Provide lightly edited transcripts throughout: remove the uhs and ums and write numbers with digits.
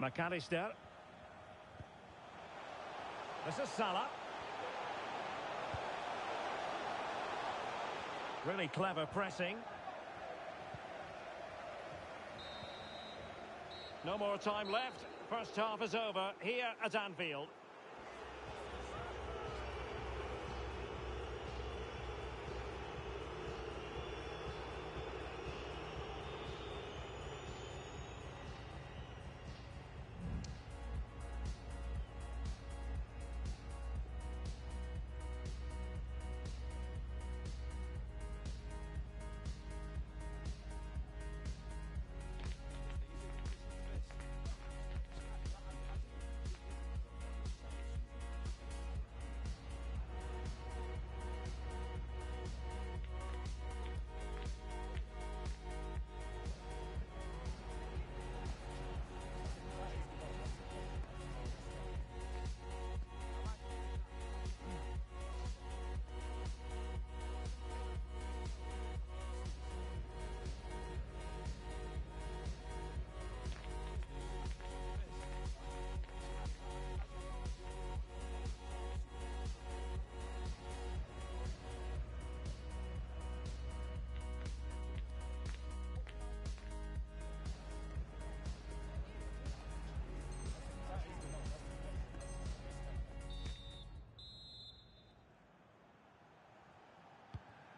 McAllister. This is Salah. Really clever pressing. No more time left. First half is over here at Anfield.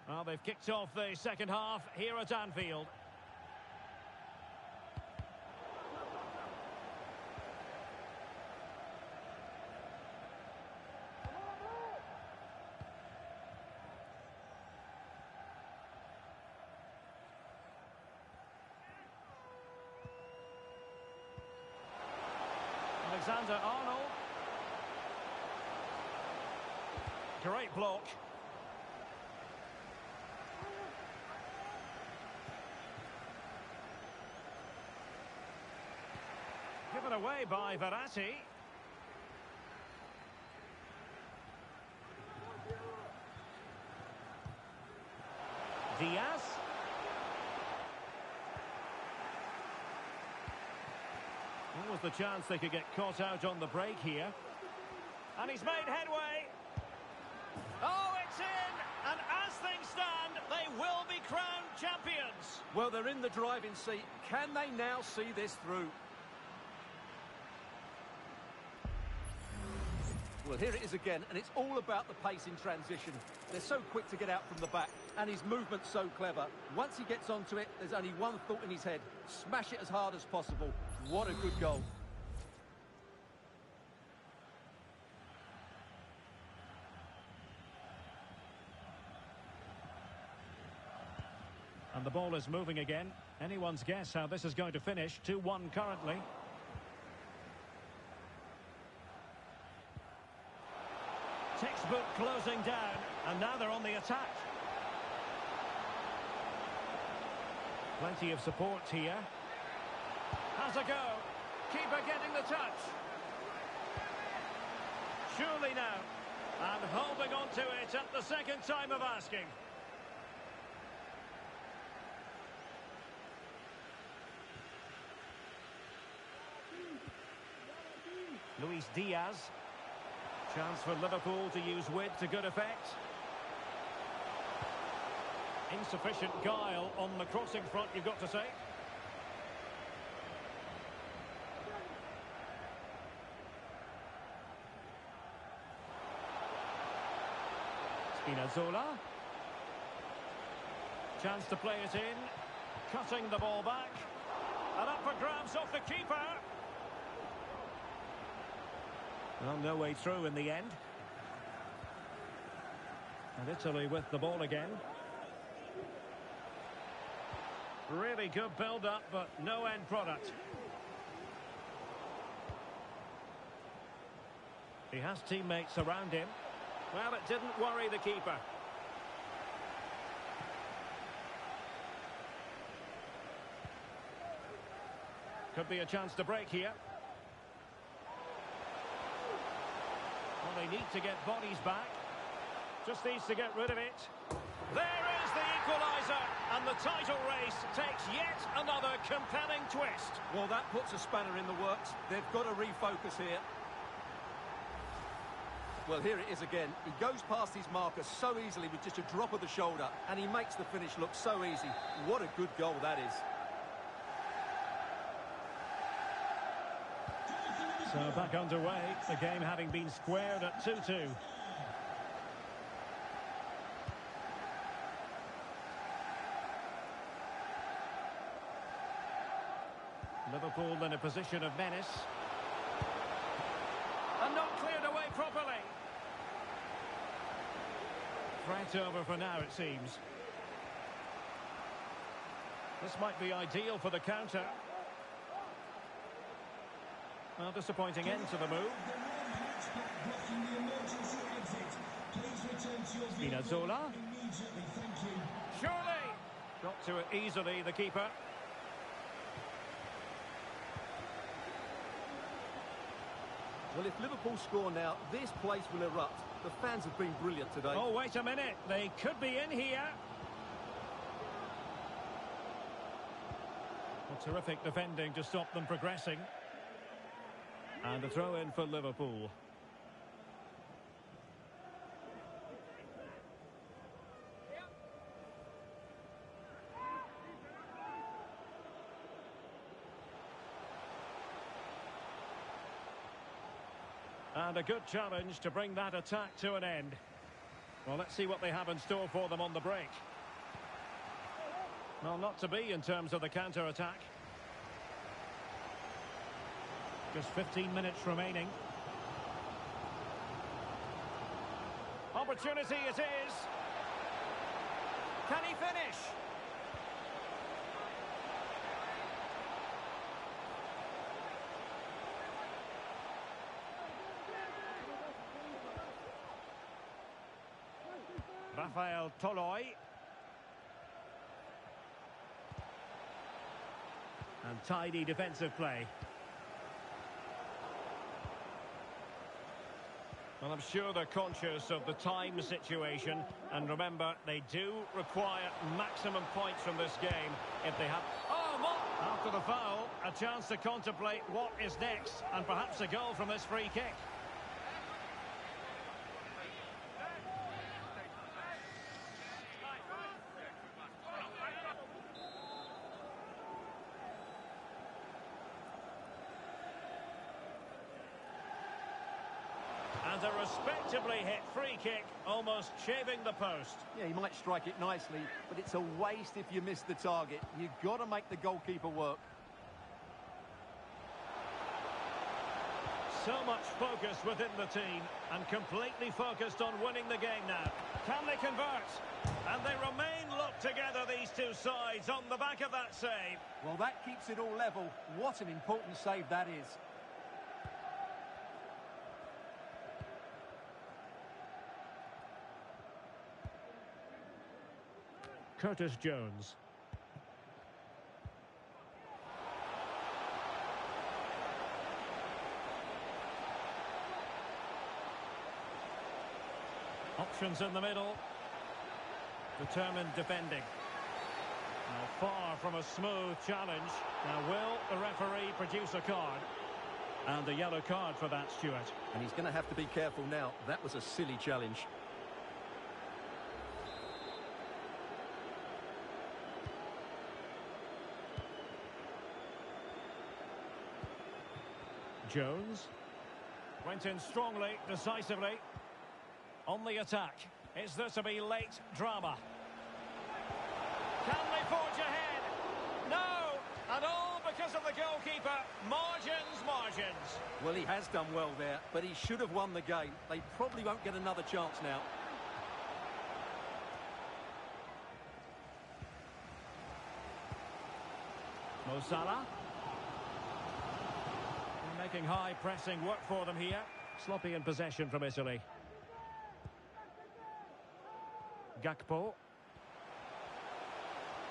Well, they've kicked off the second half here at Anfield. Alexander-Arnold. Great block. Given away by Verratti. Diaz. What was the chance they could get caught out on the break here? And he's made headway. Oh, it's in! And as things stand, they will be crowned champions. Well, they're in the driving seat. Can they now see this through? Well, here it is again, and it's all about the pace in transition. They're so quick to get out from the back, and his movement's so clever. Once he gets onto it, there's only one thought in his head. Smash it as hard as possible. What a good goal. And the ball is moving again. Anyone's guess how this is going to finish. 2-1 currently. Textbook closing down, and now they're on the attack. Plenty of support here. Has a go. Keeper getting the touch. Surely now. And holding on to it at the second time of asking. Luis Diaz. Chance for Liverpool to use width to good effect. Insufficient guile on the crossing front, you've got to say. Spinazzola. Chance to play it in. Cutting the ball back. And up for grabs off the keeper. Well, no way through in the end. And Italy with the ball again. Really good build-up, but no end product. He has teammates around him. Well, it didn't worry the keeper. Could be a chance to break here. Well, they need to get bodies back. Just needs to get rid of it. There is the equaliser, and the title race takes yet another compelling twist. Well, that puts a spanner in the works. They've got to refocus here. Well, here it is again. He goes past his marker so easily with just a drop of the shoulder, and he makes the finish look so easy. What a good goal that is. So back underway, the game having been squared at 2-2. Liverpool in a position of menace. And not cleared away properly. Threat over for now, it seems. This might be ideal for the counter. Well, disappointing end to the move. Spinazzola. Surely! Got to it easily, the keeper. Well, if Liverpool score now, this place will erupt. The fans have been brilliant today. Oh, wait a minute. They could be in here. Well, terrific defending to stop them progressing. And a throw in for Liverpool. And a good challenge to bring that attack to an end. Well, let's see what they have in store for them on the break. Well, not to be in terms of the counter-attack. Just 15 minutes remaining. Opportunity it is. Can he finish? Rafael Toloi. And tidy defensive play. Well, I'm sure they're conscious of the time situation. And remember, they do require maximum points from this game if they have... Oh, Mo! After the foul, a chance to contemplate what is next. And perhaps a goal from this free kick. And a respectably hit free kick, almost shaving the post. Yeah, he might strike it nicely, but it's a waste if you miss the target. You've got to make the goalkeeper work. So much focus within the team, and completely focused on winning the game now. Can they convert? And they remain locked together, these two sides, on the back of that save. Well, that keeps it all level. What an important save that is. Curtis Jones. Options in the middle. Determined defending. Now far from a smooth challenge. Now will the referee produce a card? And a yellow card for that, Stuart. And he's going to have to be careful now. That was a silly challenge. Jones went in strongly, decisively. On the attack. Is there to be late drama? Can they forge ahead? No! And all because of the goalkeeper. Margins, margins. Well, he has done well there, but he should have won the game. They probably won't get another chance now. Mo Salah. Making high pressing work for them here. Sloppy in possession from Italy. Gakpo.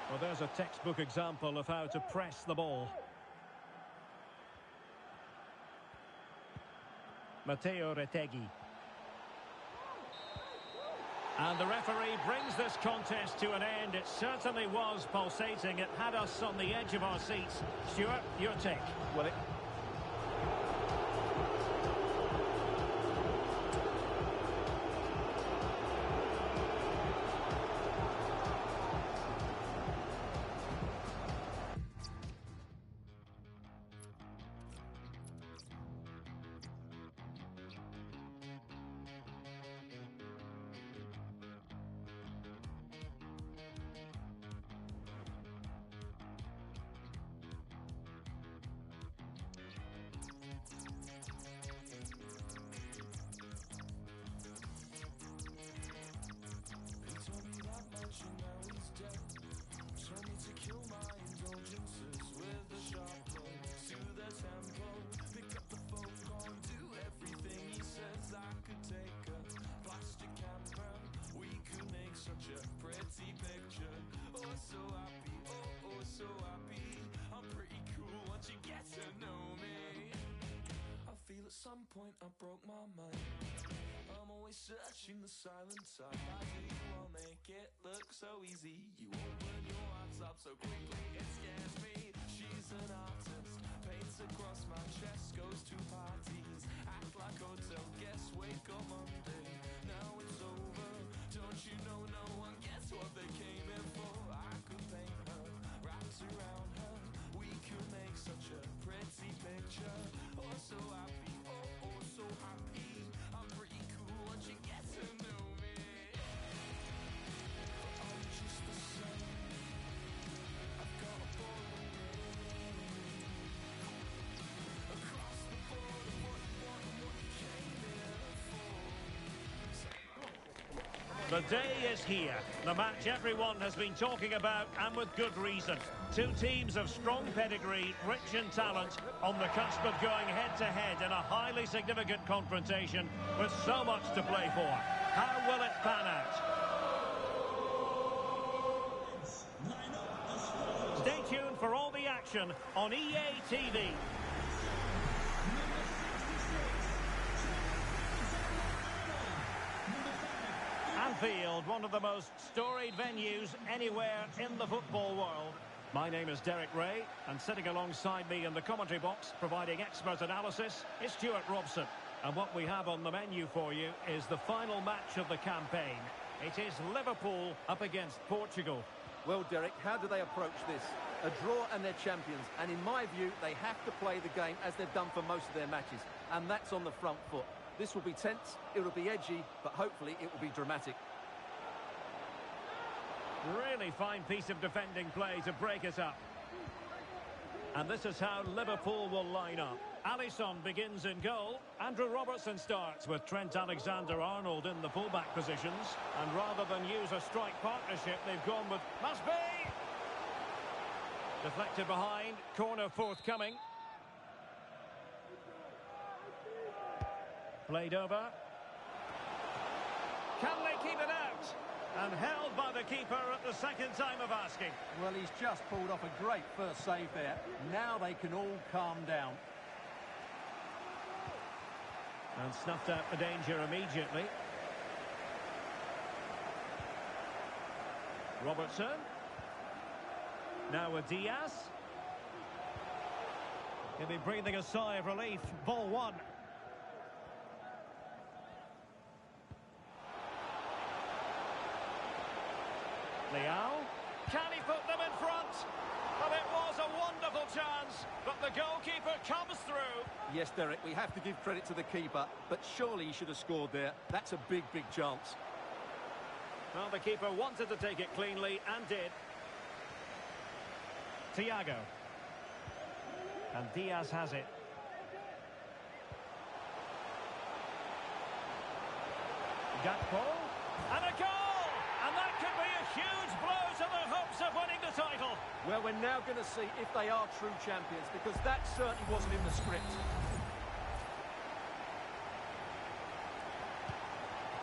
Well, there's a textbook example of how to press the ball. Matteo Retegui. And the referee brings this contest to an end. It certainly was pulsating. It had us on the edge of our seats. Stuart, your take. Well, At some point I broke my mind. I'm always searching the silent side. Why do you all make it look so easy? You open your hearts up so quickly, it scares me. She's an artist, paints across my chest, goes to parties, act like hotel guests, wake up Monday. Now it's over, don't you know no one gets what they came in for? I could paint her, wrapped around her. We could make such a pretty picture. Oh, so happy, oh, so happy. I'm pretty cool once you get to know me. I'm just the same. I've got a ball across the board of what you want and what you came here for. The day is here. The match everyone has been talking about, and with good reason. Two teams of strong pedigree, rich in talent, on the cusp of going head-to-head in a highly significant confrontation with so much to play for. How will it pan out? Stay tuned for all the action on EA TV. Anfield, one of the most storied venues anywhere in the football world. My name is Derek Ray, and sitting alongside me in the commentary box, providing expert analysis, is Stuart Robson. And what we have on the menu for you is the final match of the campaign. It is Liverpool up against Portugal. well, Derek, how do they approach this? A draw and they're champions, and in my view, they have to play the game as they've done for most of their matches, and that's on the front foot. This will be tense, it will be edgy, but hopefully it will be dramatic. Really fine piece of defending play to break it up. And this is how Liverpool will line up. Alisson begins in goal. Andrew Robertson starts with Trent Alexander-Arnold in the fullback positions. And rather than use a strike partnership, they've gone with must be. Deflected behind, corner forthcoming. Played over. Can they keep it out? And held by the keeper at the second time of asking. Well, he's just pulled off a great first save there. Now they can all calm down. And snuffed out the danger immediately. Robertson. Now with Diaz. He'll be breathing a sigh of relief. Ball one. Leao. Can he put them in front? Well, it was a wonderful chance, but the goalkeeper comes through. Yes, Derek, we have to give credit to the keeper, but surely he should have scored there. That's a big, big chance. Well, the keeper wanted to take it cleanly and did. Thiago. And Diaz has it. Gakpo. And a goal! And that could be a huge blow to their hopes of winning the title. Well, we're now going to see if they are true champions, because that certainly wasn't in the script.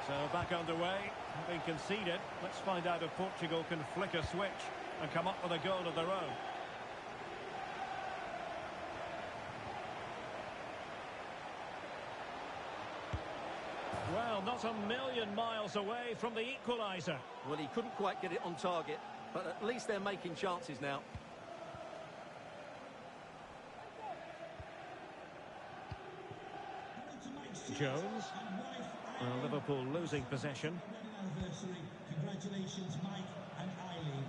So back underway, having conceded. Let's find out if Portugal can flick a switch and come up with a goal of their own. Well, not a million miles away from the equaliser. Well, he couldn't quite get it on target, but at least they're making chances now. Jones. Well, Liverpool losing possession. Congratulations, Mike and Eileen.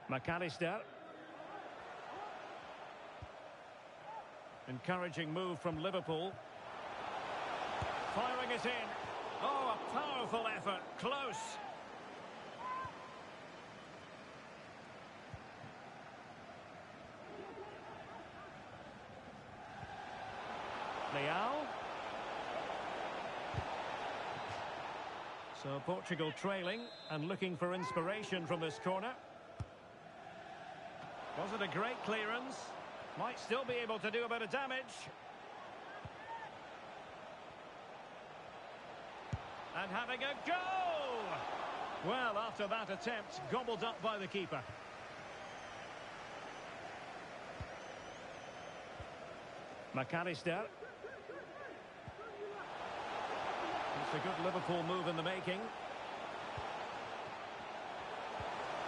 McAllister. Encouraging move from Liverpool. Firing it in. Oh, a powerful effort. Close. Leao. So Portugal trailing and looking for inspiration from this corner. Was it a great clearance? Might still be able to do a bit of damage. And having a go! Well, after that attempt, gobbled up by the keeper. McAllister. It's a good Liverpool move in the making.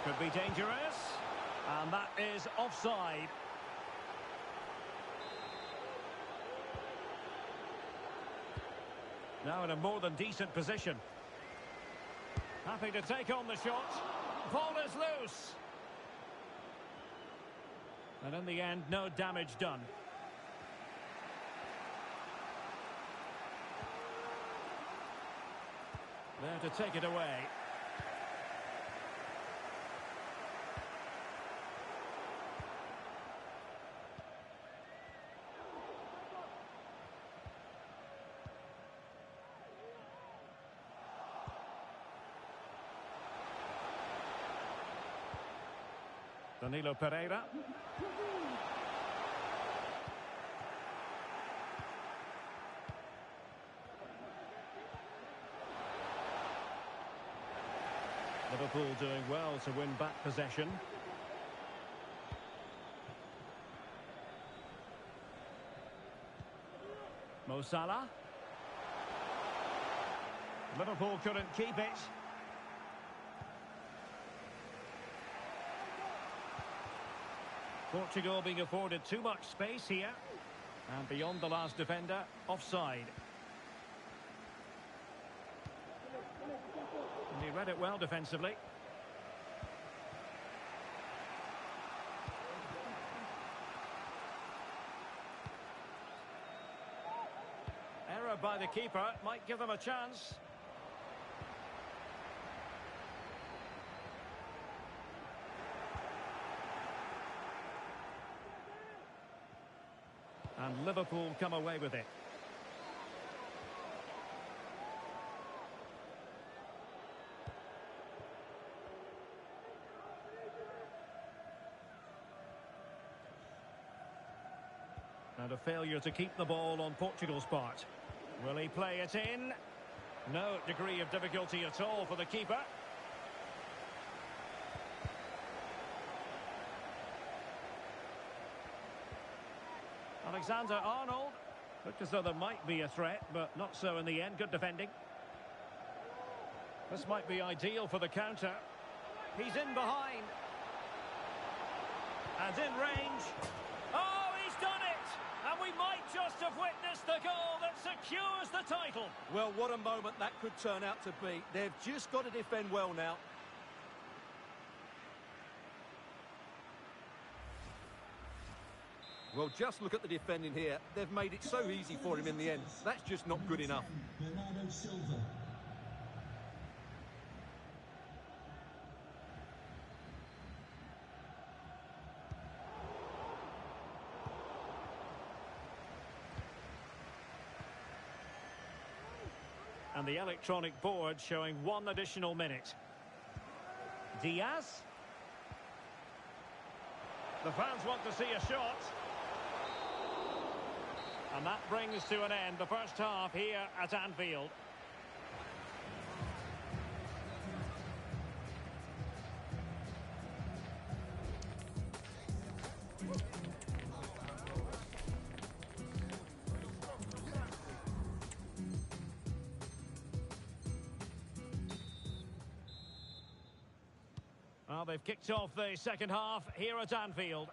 Could be dangerous. And that is offside. Now in a more than decent position. Happy to take on the shot. Ball is loose. And in the end, no damage done. There to take it away. Danilo Pereira. Liverpool doing well to win back possession. Mo Salah. Liverpool couldn't keep it. Portugal being afforded too much space here. And beyond the last defender, offside. And he read it well defensively. Error by the keeper might give them a chance. And Liverpool come away with it. And a failure to keep the ball on Portugal's part. Will he play it in? No degree of difficulty at all for the keeper. Alexander-Arnold. Looked as though there might be a threat, but not so in the end. Good defending. This might be ideal for the counter. He's in behind. And in range. Oh, he's done it! And we might just have witnessed the goal that secures the title. Well, what a moment that could turn out to be. They've just got to defend well now. Well, just look at the defending here. They've made it so easy for him in the end. That's just not good enough. Bernardo Silva. And the electronic board showing 1 additional minute. Diaz. The fans want to see a shot. And that brings to an end the first half here at Anfield. Well, they've kicked off the second half here at Anfield.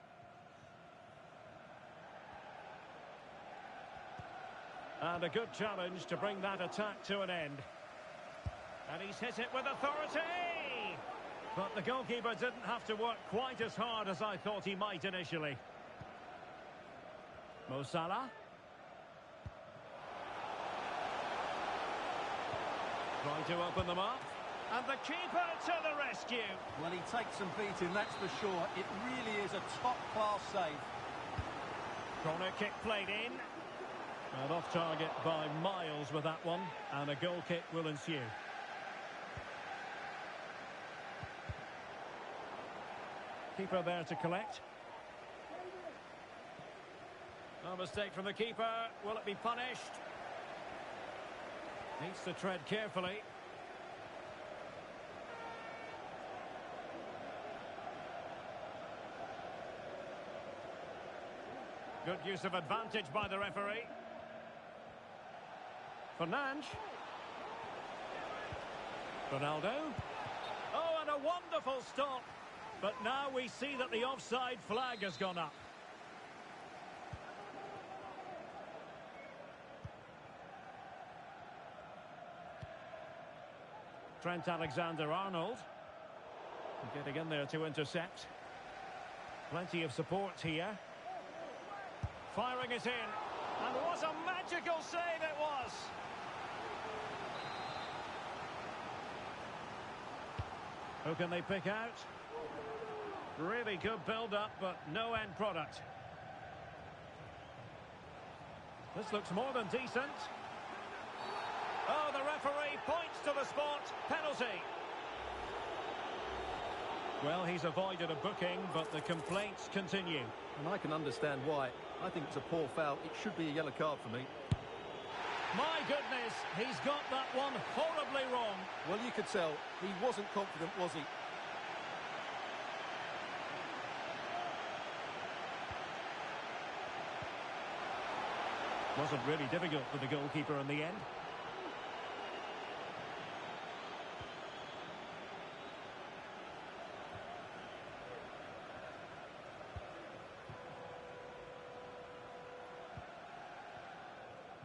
And a good challenge to bring that attack to an end. And he's hit it with authority! But the goalkeeper didn't have to work quite as hard as I thought he might initially. Mo Salah. Trying to open them up. And the keeper to the rescue. Well, he takes some beating, that's for sure. It really is a top-class save. Corner kick played in. And off target by miles with that one. And a goal kick will ensue. Keeper there to collect. No mistake from the keeper. Will it be punished? Needs to tread carefully. Good use of advantage by the referee. Fernandes. Ronaldo. Oh, and a wonderful stop. But now we see that the offside flag has gone up. Trent Alexander-Arnold. Getting in there to intercept. Plenty of support here. Firing it in. And what a magical save it was! Who can they pick out? Really good build-up, but no end product. This looks more than decent. Oh, the referee points to the spot. Penalty. Well, he's avoided a booking, but the complaints continue. And I can understand why. I think it's a poor foul. It should be a yellow card for me. My goodness, he's got that one horribly wrong. Well, you could tell. He wasn't confident, was he? Wasn't really difficult for the goalkeeper in the end.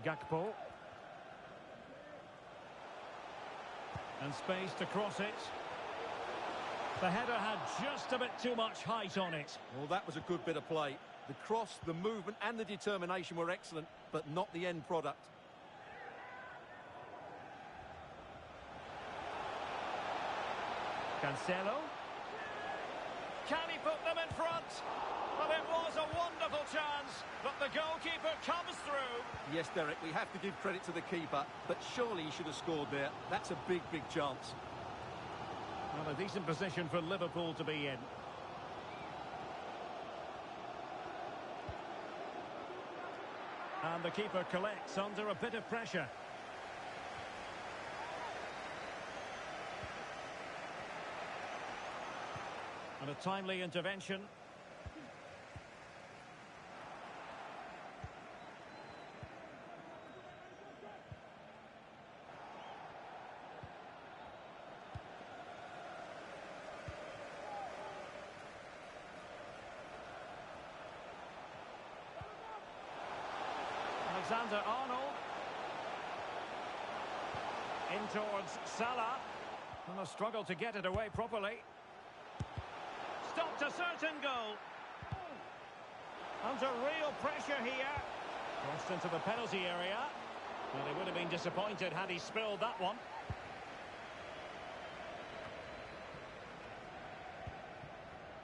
Gakpo. And space to cross it. The header had just a bit too much height on it. Well, that was a good bit of play. The cross, the movement and the determination were excellent, but not the end product. Cancelo. Can he put them in front? Well, it was a wonderful chance, but the goalkeeper comes through. Yes, Derek, we have to give credit to the keeper, but surely he should have scored there. That's a big, big chance. Well, a decent position for Liverpool to be in. And the keeper collects under a bit of pressure. And a timely intervention. Alexander-Arnold. In towards Salah. And a struggle to get it away properly. Stopped a certain goal. Under real pressure here. Crossed into the penalty area. Well, he would have been disappointed had he spilled that one.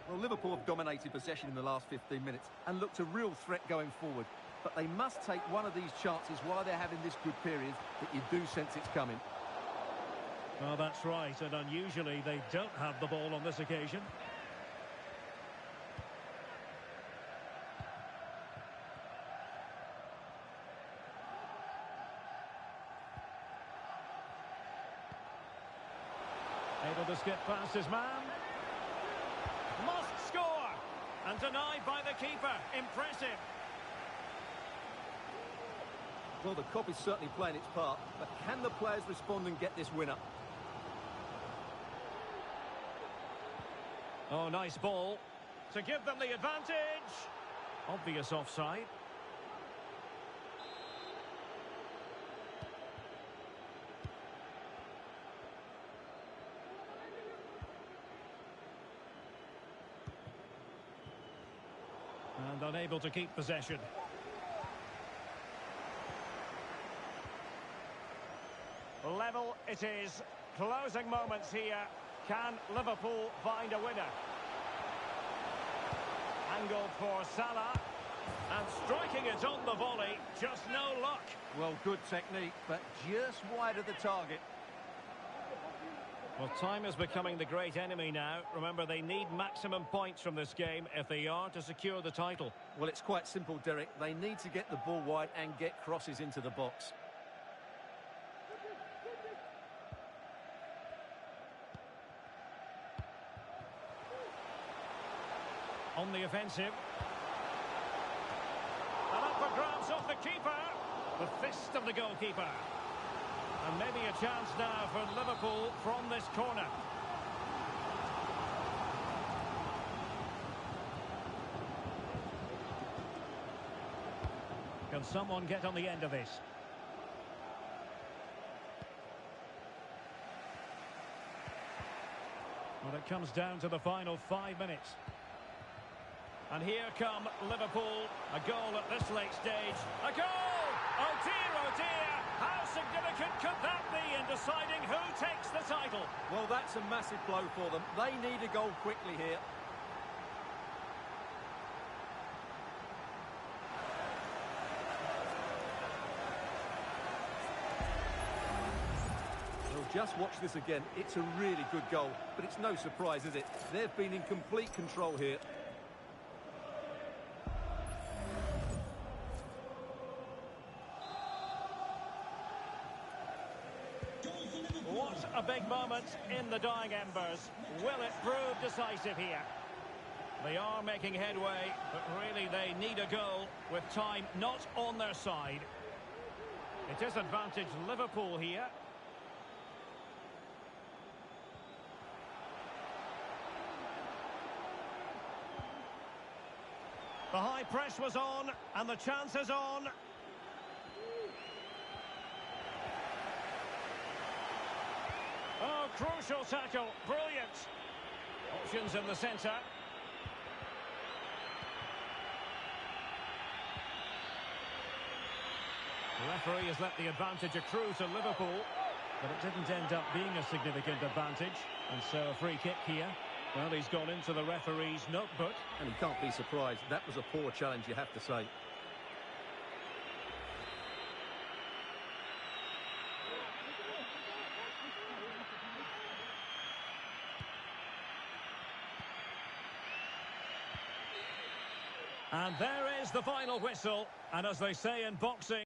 Well, Liverpool have dominated possession in the last 15 minutes and looked a real threat going forward. But they must take one of these chances while they're having this good period that you do sense it's coming. Well, that's right, and unusually they don't have the ball on this occasion. Able to skip past his man. Must score! And denied by the keeper. Impressive. Well, the cop is certainly playing its part, but can the players respond and get this winner? Oh, nice ball to give them the advantage. Obvious offside. And unable to keep possession. Level it is. Closing moments here. Can Liverpool find a winner? Angled for Salah. And striking it on the volley. Just no luck. Well, good technique, but just wide of the target. Well, time is becoming the great enemy now. Remember, they need maximum points from this game if they are to secure the title. Well, it's quite simple, Derek. They need to get the ball wide and get crosses into the box. On the offensive. And up for grabs off the keeper. The fist of the goalkeeper. And maybe a chance now for Liverpool from this corner. Can someone get on the end of this? Well, it comes down to the final 5 minutes. And here come Liverpool. A goal at this late stage. A goal! Oh dear, oh dear! How significant could that be in deciding who takes the title? Well, that's a massive blow for them. They need a goal quickly here. Well, just watch this again. It's a really good goal, but it's no surprise, is it? They've been in complete control here. What a big moment in the dying embers. Will it prove decisive here? They are making headway, but really they need a goal with time not on their side. It is advantage Liverpool here. The high press was on, and the chance is on. Oh, crucial tackle. Brilliant. Options in the centre. The referee has let the advantage accrue to Liverpool, but it didn't end up being a significant advantage. And so a free kick here. Well, he's gone into the referee's notebook. And he can't be surprised. That was a poor challenge, you have to say. And there is the final whistle. And as they say in boxing...